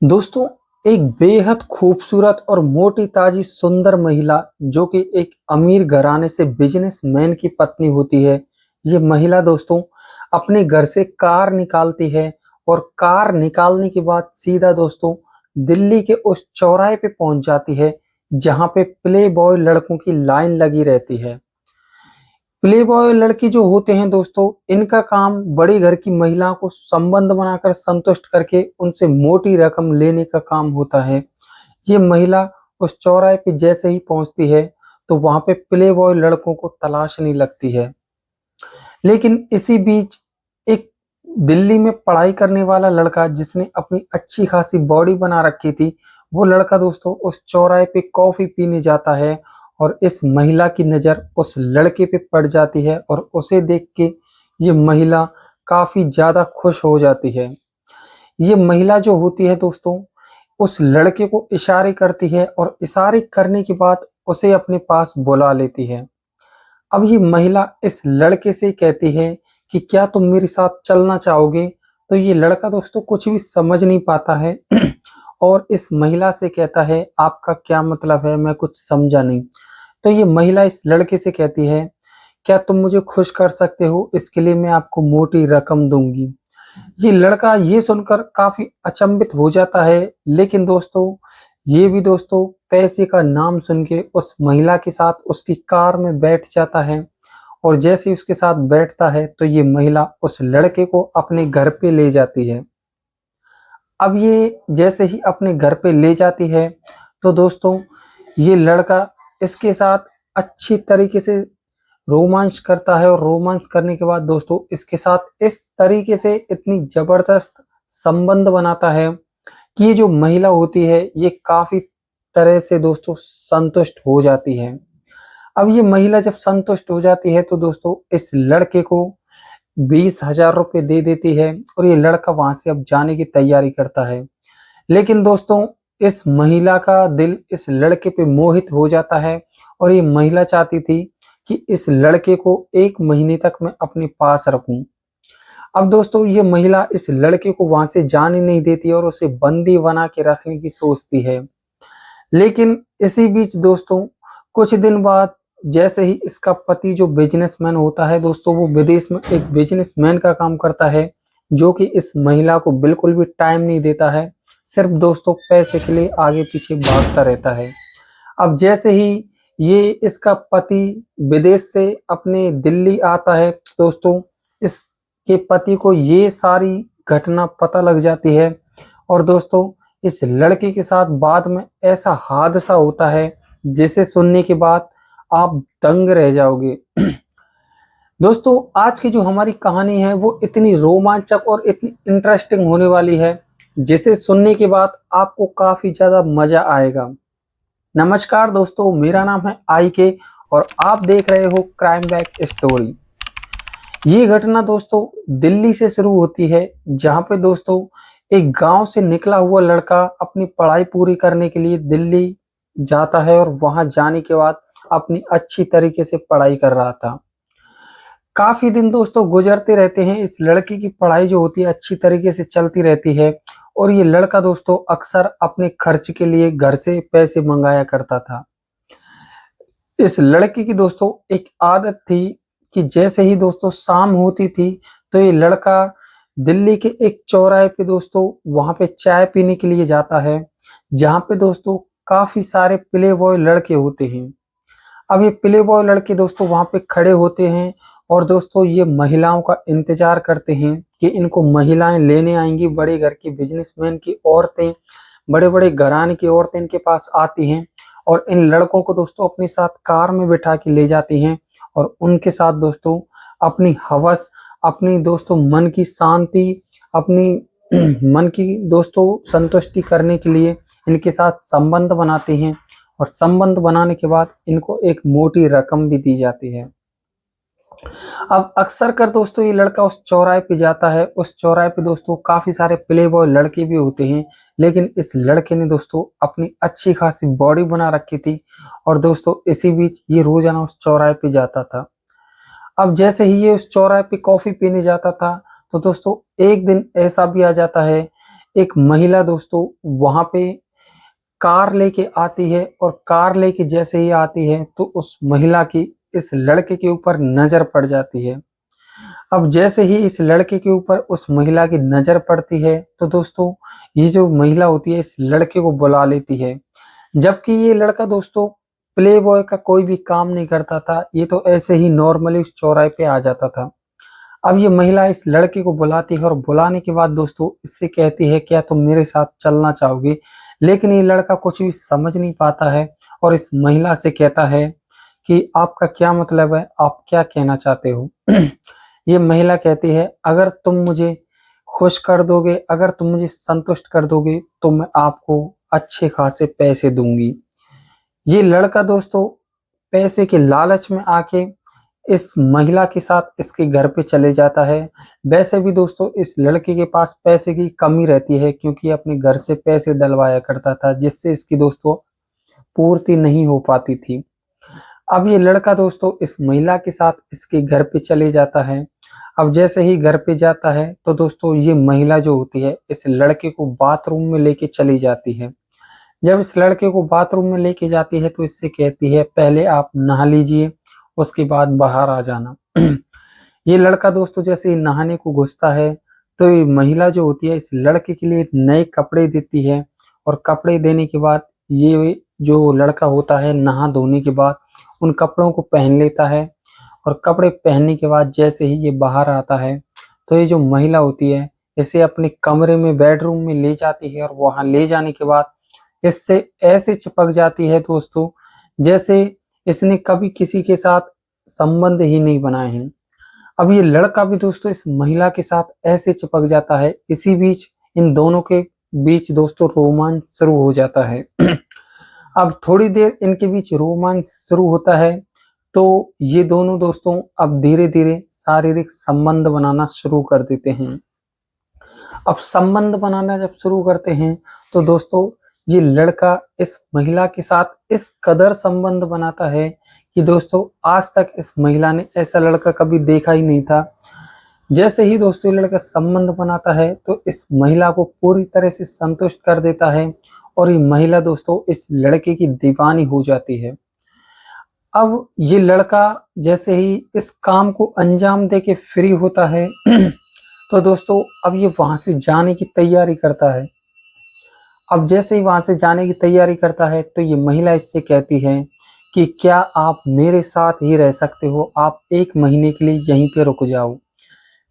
दोस्तों, एक बेहद खूबसूरत और मोटी ताजी सुंदर महिला जो कि एक अमीर घराने से बिजनेसमैन की पत्नी होती है। ये महिला दोस्तों अपने घर से कार निकालती है और कार निकालने के बाद सीधा दोस्तों दिल्ली के उस चौराहे पे पहुंच जाती है जहां पे प्ले बॉय लड़कों की लाइन लगी रहती है। प्लेबॉय लड़की जो होते हैं दोस्तों, इनका काम बड़े घर की महिलाओं को संबंध बनाकर संतुष्ट करके उनसे मोटी रकम लेने का काम होता है। ये महिला उस चौराहे पे जैसे ही पहुंचती है, तो वहां पे प्लेबॉय लड़कों को तलाशने लगती है। लेकिन इसी बीच एक दिल्ली में पढ़ाई करने वाला लड़का जिसने अपनी अच्छी खासी बॉडी बना रखी थी, वो लड़का दोस्तों उस चौराहे पे कॉफी पीने जाता है और इस महिला की नज़र उस लड़के पे पड़ जाती है और उसे देख के ये महिला काफ़ी ज़्यादा खुश हो जाती है। ये महिला जो होती है दोस्तों, उस लड़के को इशारे करती है और इशारे करने के बाद उसे अपने पास बुला लेती है। अब ये महिला इस लड़के से कहती है कि क्या तुम मेरे साथ चलना चाहोगे? तो ये लड़का दोस्तों कुछ भी समझ नहीं पाता है और इस महिला से कहता है आपका क्या मतलब है? मैं कुछ समझा नहीं। तो ये महिला इस लड़के से कहती है क्या तुम मुझे खुश कर सकते हो? इसके लिए मैं आपको मोटी रकम दूंगी। ये लड़का ये सुनकर काफी अचंभित हो जाता है, लेकिन दोस्तों ये भी दोस्तों पैसे का नाम सुन के उस महिला के साथ उसकी कार में बैठ जाता है और जैसे ही उसके साथ बैठता है तो ये महिला उस लड़के को अपने घर पे ले जाती है। अब ये जैसे ही अपने घर पे ले जाती है तो दोस्तों ये लड़का इसके साथ अच्छी तरीके से रोमांस करता है और रोमांस करने के बाद दोस्तों इसके साथ इस तरीके से इतनी जबरदस्त संबंध बनाता है कि ये जो महिला होती है ये काफी तरह से दोस्तों संतुष्ट हो जाती है। अब ये महिला जब संतुष्ट हो जाती है तो दोस्तों इस लड़के को 20,000 रुपये दे देती है और ये लड़का वहां से अब जाने की तैयारी करता है। लेकिन दोस्तों इस महिला का दिल इस लड़के पे मोहित हो जाता है और ये महिला चाहती थी कि इस लड़के को 1 महीने तक मैं अपने पास रखूं। अब दोस्तों ये महिला इस लड़के को वहां से जाने नहीं देती और उसे बंदी बना के रखने की सोचती है। लेकिन इसी बीच दोस्तों कुछ दिन बाद जैसे ही इसका पति जो बिजनेसमैन होता है दोस्तों, वो विदेश में एक बिजनेसमैन का काम करता है जो कि इस महिला को बिल्कुल भी टाइम नहीं देता है, सिर्फ दोस्तों पैसे के लिए आगे पीछे भागता रहता है। अब जैसे ही ये इसका पति विदेश से अपने दिल्ली आता है दोस्तों, इसके पति को ये सारी घटना पता लग जाती है और दोस्तों इस लड़के के साथ बाद में ऐसा हादसा होता है जिसे सुनने के बाद आप दंग रह जाओगे। दोस्तों आज की जो हमारी कहानी है वो इतनी रोमांचक और इतनी इंटरेस्टिंग होने वाली है जिसे सुनने के बाद आपको काफी ज्यादा मजा आएगा। नमस्कार दोस्तों, मेरा नाम है आई के और आप देख रहे हो क्राइम बैक स्टोरी। ये घटना दोस्तों दिल्ली से शुरू होती है जहाँ पे दोस्तों एक गांव से निकला हुआ लड़का अपनी पढ़ाई पूरी करने के लिए दिल्ली जाता है और वहां जाने के बाद अपनी अच्छी तरीके से पढ़ाई कर रहा था। काफी दिन दोस्तों गुजरते रहते हैं, इस लड़की की पढ़ाई जो होती है अच्छी तरीके से चलती रहती है और ये लड़का दोस्तों अक्सर अपने खर्च के लिए घर से पैसे मंगाया करता था। इस लड़के की दोस्तों एक आदत थी कि जैसे ही दोस्तों शाम होती थी तो ये लड़का दिल्ली के एक चौराहे पे दोस्तों वहां पे चाय पीने के लिए जाता है जहां पे दोस्तों काफी सारे प्ले बॉय लड़के होते हैं। अब ये प्ले बॉय लड़के दोस्तों वहां पे खड़े होते हैं और दोस्तों ये महिलाओं का इंतजार करते हैं कि इनको महिलाएं लेने आएंगी। बड़े घर की बिजनेसमैन की औरतें, बड़े बड़े घराने की औरतें इनके पास आती हैं और इन लड़कों को दोस्तों अपने साथ कार में बिठा के ले जाती हैं और उनके साथ दोस्तों अपनी हवस, अपनी दोस्तों मन की शांति, अपनी मन की दोस्तों संतुष्टि करने के लिए इनके साथ संबंध बनाते हैं और संबंध बनाने के बाद इनको एक मोटी रकम भी दी जाती है। अब अक्सर कर दोस्तों ये लड़का उस चौराहे पे जाता है, उस चौराहे पे दोस्तों काफी सारे प्ले बॉय लड़के भी होते हैं, लेकिन इस लड़के ने दोस्तों अपनी अच्छी खासी बॉडी बना रखी थी और दोस्तों इसी बीच ये रोजाना उस चौराहे पे जाता था। अब जैसे ही ये उस चौराहे पे कॉफी पीने जाता था तो दोस्तों एक दिन ऐसा भी आ जाता है, एक महिला दोस्तों वहां पे कार लेके आती है और कार लेके जैसे ही आती है तो उस महिला की इस लड़के के ऊपर नजर पड़ जाती है। अब जैसे ही इस लड़के के ऊपर उस महिला की नजर पड़ती है तो दोस्तों ये जो महिला होती है इस लड़के को बुला लेती है। जबकि ये लड़का दोस्तों प्ले बॉय का कोई भी काम नहीं करता था, ये तो ऐसे ही नॉर्मली उस चौराहे पे आ जाता था। अब ये महिला इस लड़के को बुलाती है और बुलाने के बाद दोस्तों इससे कहती है क्या तुम मेरे साथ चलना चाहोगे। लेकिन ये लड़का कुछ भी समझ नहीं पाता है और इस महिला से कहता है कि आपका क्या मतलब है, आप क्या कहना चाहते हो। ये महिला कहती है अगर तुम मुझे खुश कर दोगे, अगर तुम मुझे संतुष्ट कर दोगे तो मैं आपको अच्छे खासे पैसे दूंगी। ये लड़का दोस्तों पैसे के लालच में आके इस महिला के साथ इसके घर पे चले जाता है। वैसे भी दोस्तों इस लड़के के पास पैसे की कमी रहती है क्योंकि अपने घर से पैसे डलवाया करता था जिससे इसकी दोस्तों पूर्ति नहीं हो पाती थी। अब ये लड़का दोस्तों इस महिला के साथ इसके घर पे चले जाता है। अब जैसे ही घर पे जाता है तो दोस्तों ये महिला जो होती है इस लड़के को बाथरूम में लेके चली जाती है। जब इस लड़के को बाथरूम में लेके जाती है तो इससे कहती है पहले आप नहा लीजिए, उसके बाद बाहर आ जाना। ये लड़का दोस्तों जैसे ही नहाने को घुसता है तो ये महिला जो होती है इस लड़के के लिए नए कपड़े देती है और कपड़े देने के बाद ये जो लड़का होता है नहा धोने के बाद उन कपड़ों को पहन लेता है। और कपड़े पहनने के बाद जैसे ही ये बाहर आता है तो ये जो महिला होती है इसे अपने कमरे में बेडरूम में ले जाती है और वहां ले जाने के बाद इससे ऐसे चिपक जाती है दोस्तों जैसे इसने कभी किसी के साथ संबंध ही नहीं बनाए हैं। अब ये लड़का भी दोस्तों इस महिला के साथ ऐसे चिपक जाता है। इसी बीच इन दोनों के बीच दोस्तों रोमांच शुरू हो जाता है। अब थोड़ी देर इनके बीच रोमांच शुरू होता है तो ये दोनों दोस्तों अब धीरे धीरे शारीरिक संबंध बनाना शुरू कर देते हैं। अब संबंध बनाना जब शुरू करते हैं तो दोस्तों ये लड़का इस महिला के साथ इस कदर संबंध बनाता है कि दोस्तों आज तक इस महिला ने ऐसा लड़का कभी देखा ही नहीं था। जैसे ही दोस्तों ये लड़का संबंध बनाता है तो इस महिला को पूरी तरह से संतुष्ट कर देता है और ये महिला दोस्तों इस लड़के की दीवानी हो जाती है। अब ये लड़का जैसे ही इस काम को अंजाम दे के फ्री होता है तो दोस्तों अब ये वहां से जाने की तैयारी करता है। अब जैसे ही वहां से जाने की तैयारी करता है तो ये महिला इससे कहती है कि क्या आप मेरे साथ ही रह सकते हो, आप 1 महीने के लिए यहीं पे रुक जाओ।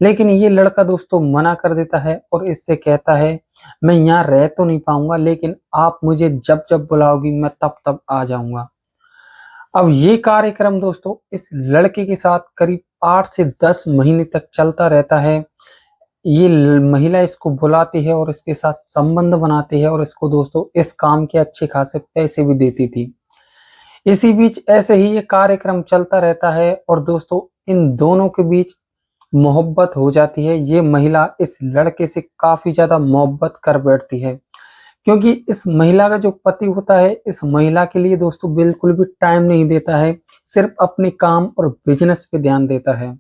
लेकिन ये लड़का दोस्तों मना कर देता है और इससे कहता है मैं यहाँ रह तो नहीं पाऊंगा लेकिन आप मुझे जब जब बुलाओगी मैं तब तब आ जाऊंगा। अब ये कार्यक्रम दोस्तों इस लड़के के साथ करीब 8 से 10 महीने तक चलता रहता है। ये महिला इसको बुलाती है और इसके साथ संबंध बनाती है और इसको दोस्तों इस काम के अच्छे खासे पैसे भी देती थी। इसी बीच ऐसे ही ये कार्यक्रम चलता रहता है और दोस्तों इन दोनों के बीच मोहब्बत हो जाती है। ये महिला इस लड़के से काफी ज्यादा मोहब्बत कर बैठती है क्योंकि इस महिला का जो पति होता है इस महिला के लिए दोस्तों बिल्कुल भी टाइम नहीं देता है, सिर्फ अपने काम और बिजनेस पे ध्यान देता है।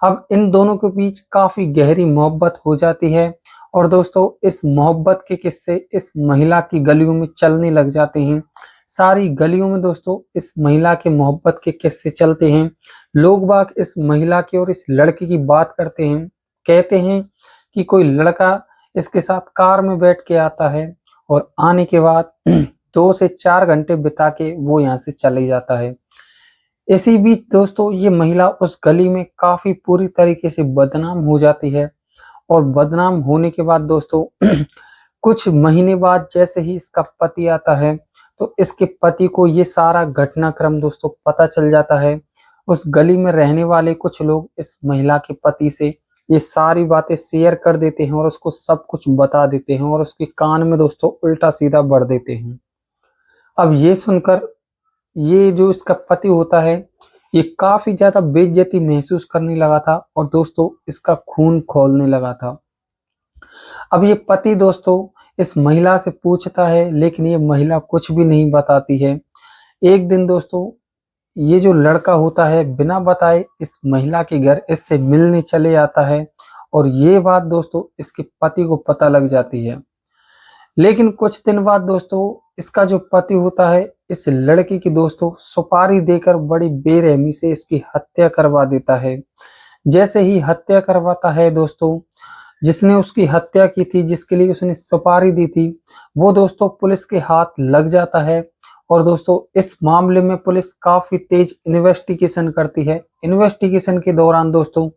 अब इन दोनों के बीच काफी गहरी मोहब्बत हो जाती है और दोस्तों इस मोहब्बत के किस्से इस महिला की गलियों में चलने लग जाते हैं। सारी गलियों में दोस्तों इस महिला के मोहब्बत के किस्से चलते हैं। लोग बाग इस महिला की और इस लड़के की बात करते हैं, कहते हैं कि कोई लड़का इसके साथ कार में बैठ के आता है और आने के बाद 2 से 4 घंटे बिता के वो यहाँ से चले जाता है। इसी बीच दोस्तों ये महिला उस गली में काफी पूरी तरीके से बदनाम हो जाती है और बदनाम होने के बाद दोस्तों कुछ महीने बाद जैसे ही इसका पति आता है तो इसके पति को ये सारा घटनाक्रम दोस्तों पता चल जाता है। उस गली में रहने वाले कुछ लोग इस महिला के पति से ये सारी बातें शेयर कर देते हैं और उसको सब कुछ बता देते हैं और उसके कान में दोस्तों उल्टा सीधा भर देते हैं। अब ये सुनकर ये जो इसका पति होता है ये काफी ज्यादा बेइज्जती महसूस करने लगा था और दोस्तों इसका खून खौलने लगा था। अब ये पति दोस्तों इस महिला से पूछता है लेकिन ये महिला कुछ भी नहीं बताती है। एक दिन दोस्तों ये जो लड़का होता है बिना बताए इस महिला के घर इससे मिलने चले आता है और ये बात दोस्तों इसके पति को पता लग जाती है। लेकिन कुछ दिन बाद दोस्तों इसका जो पति होता है इस लड़की की दोस्तों सुपारी देकर बड़ी बेरहमी से इसकी हत्या करवा देता है। जैसे ही हत्या करवाता है दोस्तों, जिसने उसकी हत्या की थी, जिसके लिए उसने सुपारी दी थी, वो दोस्तों पुलिस के हाथ लग जाता है। और दोस्तों इस मामले में पुलिस काफी तेज इन्वेस्टिगेशन करती है। इन्वेस्टिगेशन के दौरान दोस्तों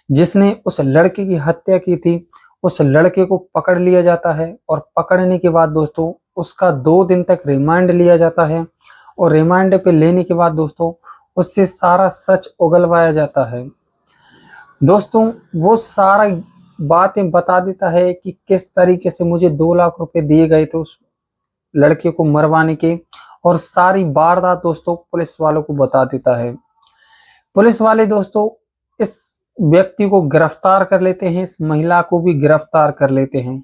जिसने उस लड़के की हत्या की थी उस लड़के को पकड़ लिया जाता है और पकड़ने के बाद दोस्तों उसका 2 दिन तक रिमांड लिया जाता है। और रिमांड पे लेने के बाद दोस्तों उससे सारा सच उगलवाया जाता है। दोस्तों वो सारा बातें बता देता है कि किस तरीके से मुझे 2 लाख रुपए दिए गए थे उस लड़के को मरवाने के, और सारी वारदात दोस्तों पुलिस वालों को बता देता है। पुलिस वाले दोस्तों इस व्यक्ति को गिरफ्तार कर लेते हैं, इस महिला को भी गिरफ्तार कर लेते हैं।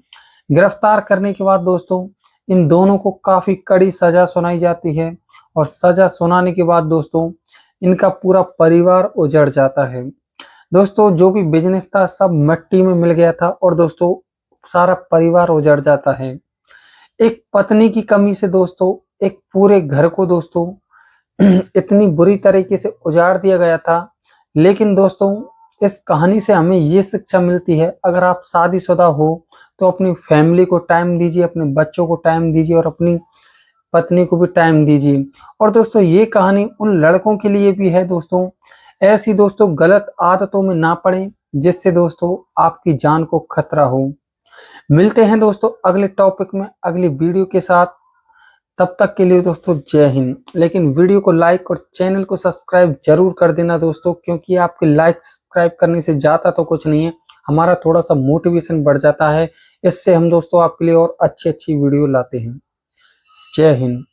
गिरफ्तार करने के बाद दोस्तों इन दोनों को काफी कड़ी सजा सुनाई जाती है। और सजा सुनाने के बाद दोस्तों इनका पूरा परिवार उजड़ जाता है। दोस्तों जो भी बिजनेस था सब मिट्टी में मिल गया था और दोस्तों सारा परिवार उजड़ जाता है। एक पत्नी की कमी से दोस्तों एक पूरे घर को दोस्तों इतनी बुरी तरीके से उजाड़ दिया गया था। लेकिन दोस्तों इस कहानी से हमें ये शिक्षा मिलती है, अगर आप शादीशुदा हो तो अपनी फैमिली को टाइम दीजिए, अपने बच्चों को टाइम दीजिए और अपनी पत्नी को भी टाइम दीजिए। और दोस्तों ये कहानी उन लड़कों के लिए भी है दोस्तों, ऐसी दोस्तों गलत आदतों में ना पड़े जिससे दोस्तों आपकी जान को खतरा हो। मिलते हैं दोस्तों अगले टॉपिक में अगली वीडियो के साथ। तब तक के लिए दोस्तों जय हिंद। लेकिन वीडियो को लाइक और चैनल को सब्सक्राइब जरूर कर देना दोस्तों, क्योंकि आपके लाइक सब्सक्राइब करने से ज्यादा तो कुछ नहीं है, हमारा थोड़ा सा मोटिवेशन बढ़ जाता है। इससे हम दोस्तों आपके लिए और अच्छी वीडियो लाते हैं। जय हिंद।